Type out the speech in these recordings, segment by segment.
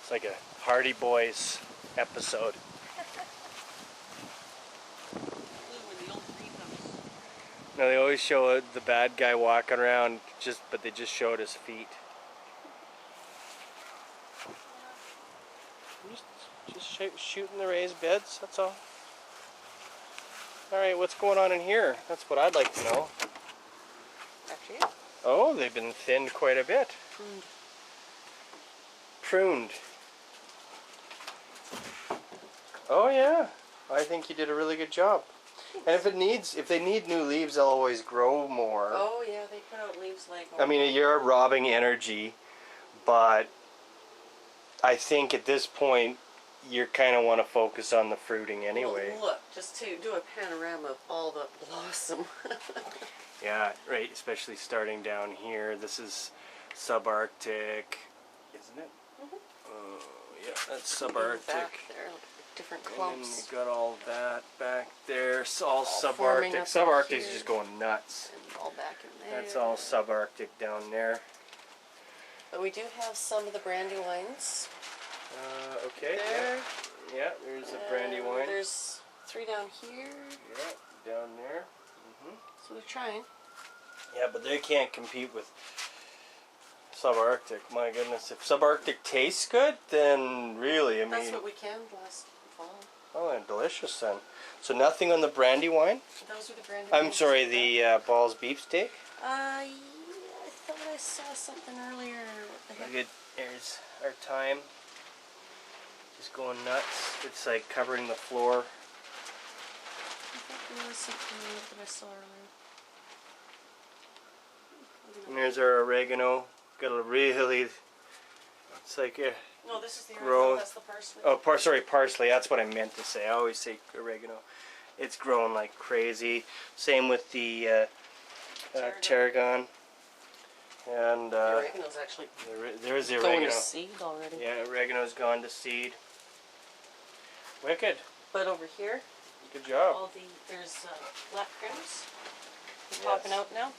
It's like a Hardy Boys episode. No, they always show the bad guy walking around, but they just showed his feet. Just shooting the raised beds, that's all. Alright, what's going on in here? That's what I'd like to know. After you. Oh, they've been thinned quite a bit. Pruned. Pruned. Oh yeah, I think you did a really good job. And if they need new leaves, they'll always grow more. Oh yeah, they put out leaves like... I mean, you're robbing energy, but I think at this point, you kind of want to focus on the fruiting anyway. Well, look, just to do a panorama of all the blossom. Yeah, right, especially starting down here. This is subarctic, isn't it? Mm-hmm. Yeah, that's subarctic. Back there, different clumps. And then you got all that back there. It's all forming subarctic. up Subarctic's here. just going nuts. And all back in there. That's all subarctic down there. But we do have some of the brandywines. Okay. There. Yeah, there's a brandywine. There's 3 down here. Yeah, down there. So we're trying. Yeah, but they can't compete with subarctic. My goodness, if subarctic tastes good, then really, I mean... That's what we canned last fall. Oh, and delicious then. So nothing on the brandywine? Those are the brandywines. I'm sorry, the Ball's beefsteak? Yeah, I thought I saw something earlier. What the heck? Good. There's our thyme. Just going nuts. It's like covering the floor. I thought there was something that I saw earlier. And there's our oregano. Got a really... It's like a... No, this is the grow. oregano, that's the parsley. Oh, sorry, parsley. That's what I meant to say. I always say oregano. It's growing like crazy. Same with the tarragon. And the oregano's actually there's the going oregano. to seed already. Yeah, oregano's gone to seed. Wicked. But over here, Good job. there's black crims popping out now.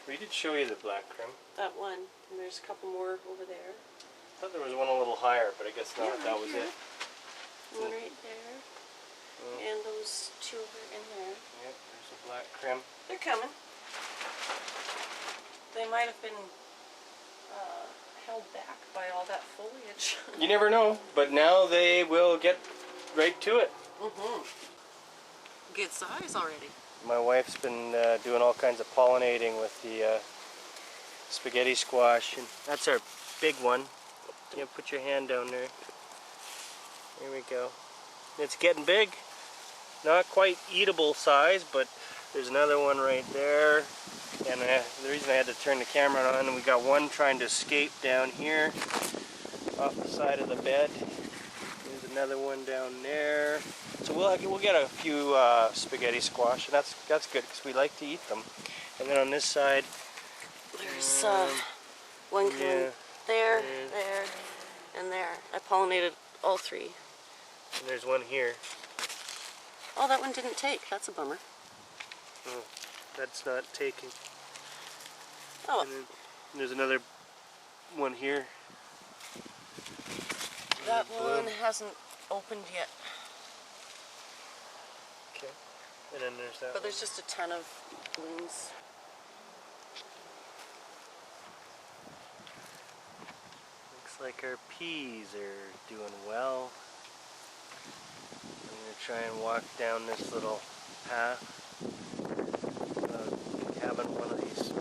We did show you the black crim. That one, and there's a couple more over there. I thought there was one a little higher, but I guess not. Yeah, That was here. it. One right there, and those 2 over in there. Yep, there's a black crim. They're coming. They might have been held back by all that foliage. You never know, but now they will get right to it. Good size already. My wife's been doing all kinds of pollinating with the spaghetti squash, and that's our big one. Yeah, put your hand down there. There we go. It's getting big. Not quite eatable size, but there's another one right there. And the reason I had to turn the camera on, we got one trying to escape down here off the side of the bed. There's another one down there. So we'll get a few spaghetti squash, and that's good because we like to eat them. And then on this side, there's one coming there, and there. I pollinated all 3. And there's one here. Oh, that one didn't take. That's a bummer. Oh, that's not taking. Oh. And then there's another one here. That one hasn't opened yet. Okay. And then there's that. But there's just a ton of blooms. Looks like our peas are doing well. I'm going to try and walk down this little path. Having one of these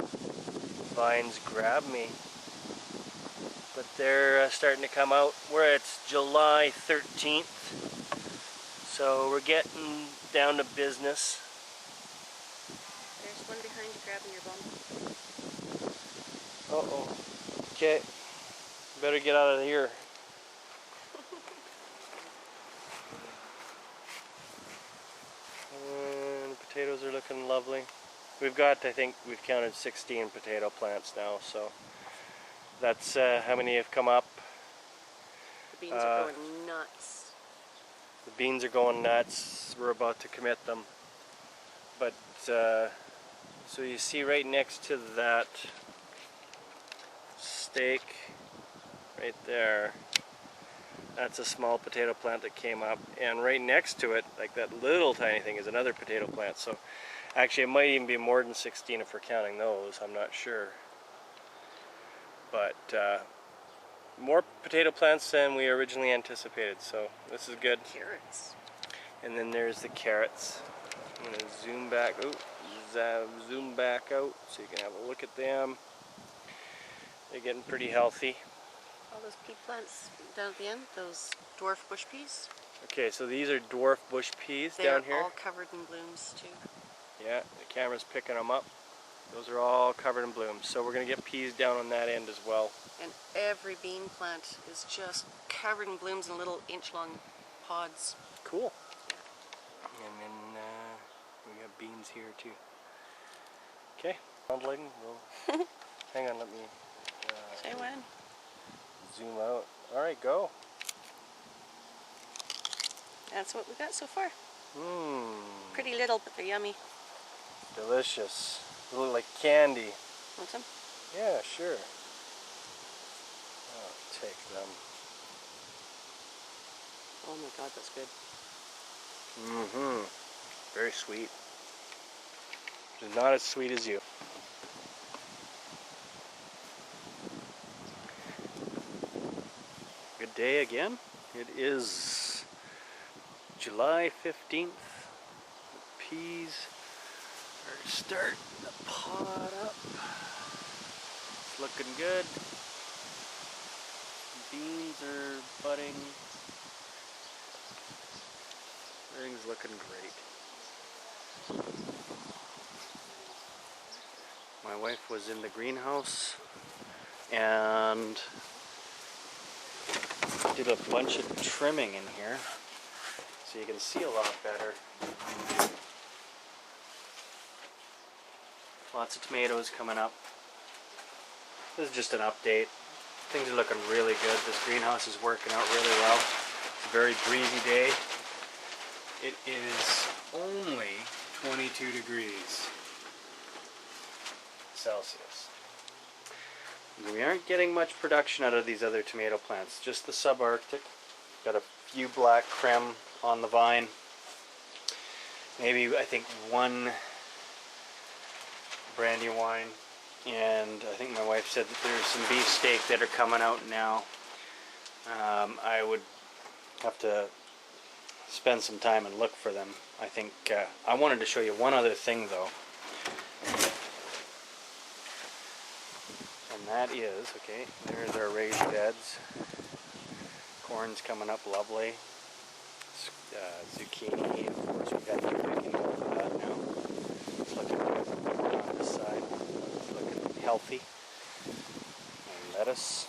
vines grab me. But they're starting to come out. It's July 13th. So we're getting down to business. There's one behind you grabbing your bum. Uh-oh. Okay. Better get out of here. And the potatoes are looking lovely. I think we've counted 16 potato plants now, so that's how many have come up. The beans are going nuts. The beans are going nuts. We're about to commit them. But, so you see right next to that steak, right there, That's a small potato plant that came up, and right next to it, like that little tiny thing, is another potato plant. So actually it might even be more than 16 if we're counting those, I'm not sure. But more potato plants than we originally anticipated, so this is good. Carrots. And then there's the carrots. I'm going to zoom back, zoom back out so you can have a look at them. They're getting pretty healthy. All those pea plants down at the end, those dwarf bush peas. Okay, so these are dwarf bush peas They're down here. all covered in blooms too. Yeah, the camera's picking them up. Those are all covered in blooms. So we're going to get peas down on that end as well. And every bean plant is just covered in blooms in little inch-long pods. Cool. And then we have beans here too. Okay, lighting. We'll hang on, let me Say when. zoom out. All right, go. That's what we got so far. Mmm. Pretty little, but they're yummy. Delicious. They look like candy. Want some? Yeah, sure. I'll take them. Oh my god, that's good. Mm-hmm. Very sweet. Just not as sweet as you. Good day again. It is July 15th. The peas are starting to pod up. It's looking good. Beans are budding. Everything's looking great. My wife was in the greenhouse and did a bunch of trimming in here so you can see a lot better. Lots of tomatoes coming up. This is just an update. Things are looking really good. This greenhouse is working out really well. It's a very breezy day. It is only 22 degrees Celsius. We aren't getting much production out of these other tomato plants, just the subarctic. Got a few black creme on the vine. Maybe, I think, one Brandywine. And I think my wife said that there's some beefsteak that are coming out now. I would have to spend some time and look for them. I think I wanted to show you one other thing though, and that is, okay, there's our raised beds. Corn's coming up lovely. Zucchini, of course, we've had to picking over that now. It's looking good on this side. It's looking healthy. And lettuce.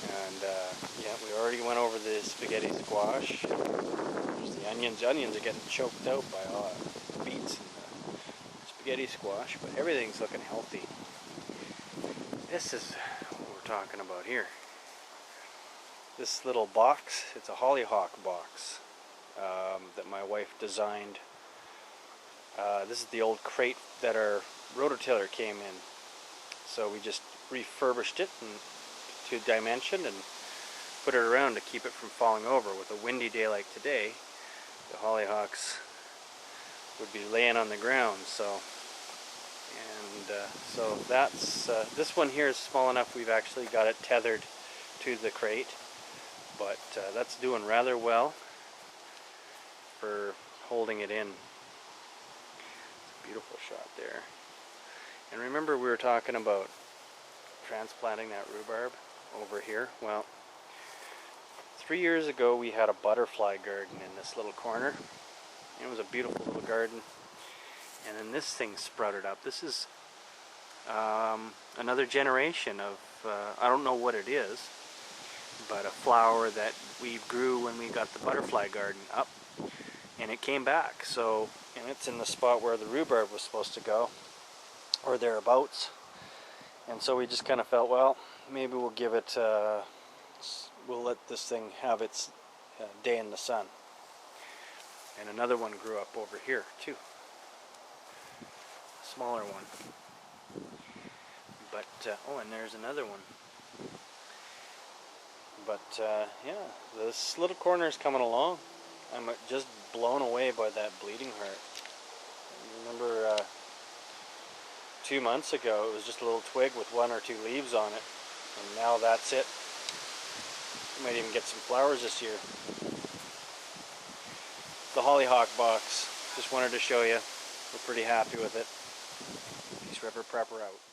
And yeah, we already went over the spaghetti squash. There's the onions. The onions are getting choked out by all the beets and the spaghetti squash, but everything's looking healthy. This is what we're talking about here. This little box, it's a Hollyhock box that my wife designed. This is the old crate that our rototiller came in. So we just refurbished it and to dimension and put it around to keep it from falling over. With a windy day like today, the Hollyhocks would be laying on the ground. So that's this one here is small enough we've actually got it tethered to the crate, but that's doing rather well for holding it in. Beautiful shot there. And remember, we were talking about transplanting that rhubarb over here. Well, 3 years ago we had a butterfly garden in this little corner. It was a beautiful little garden, and then this thing sprouted up. This is another generation of I don't know what it is, but a flower that we grew when we got the butterfly garden up, and it came back. So, and it's in the spot where the rhubarb was supposed to go, or thereabouts. And so we just kind of felt, well, maybe we'll give it, we'll let this thing have its day in the sun. And another one grew up over here too, a smaller one. But oh, and there's another one. But yeah, this little corner is coming along. I'm just blown away by that bleeding heart. Remember 2 months ago it was just a little twig with 1 or 2 leaves on it, and now that's it. Might even get some flowers this year. The Hollyhock box, just wanted to show you. We're pretty happy with it. Peace River Prepper out.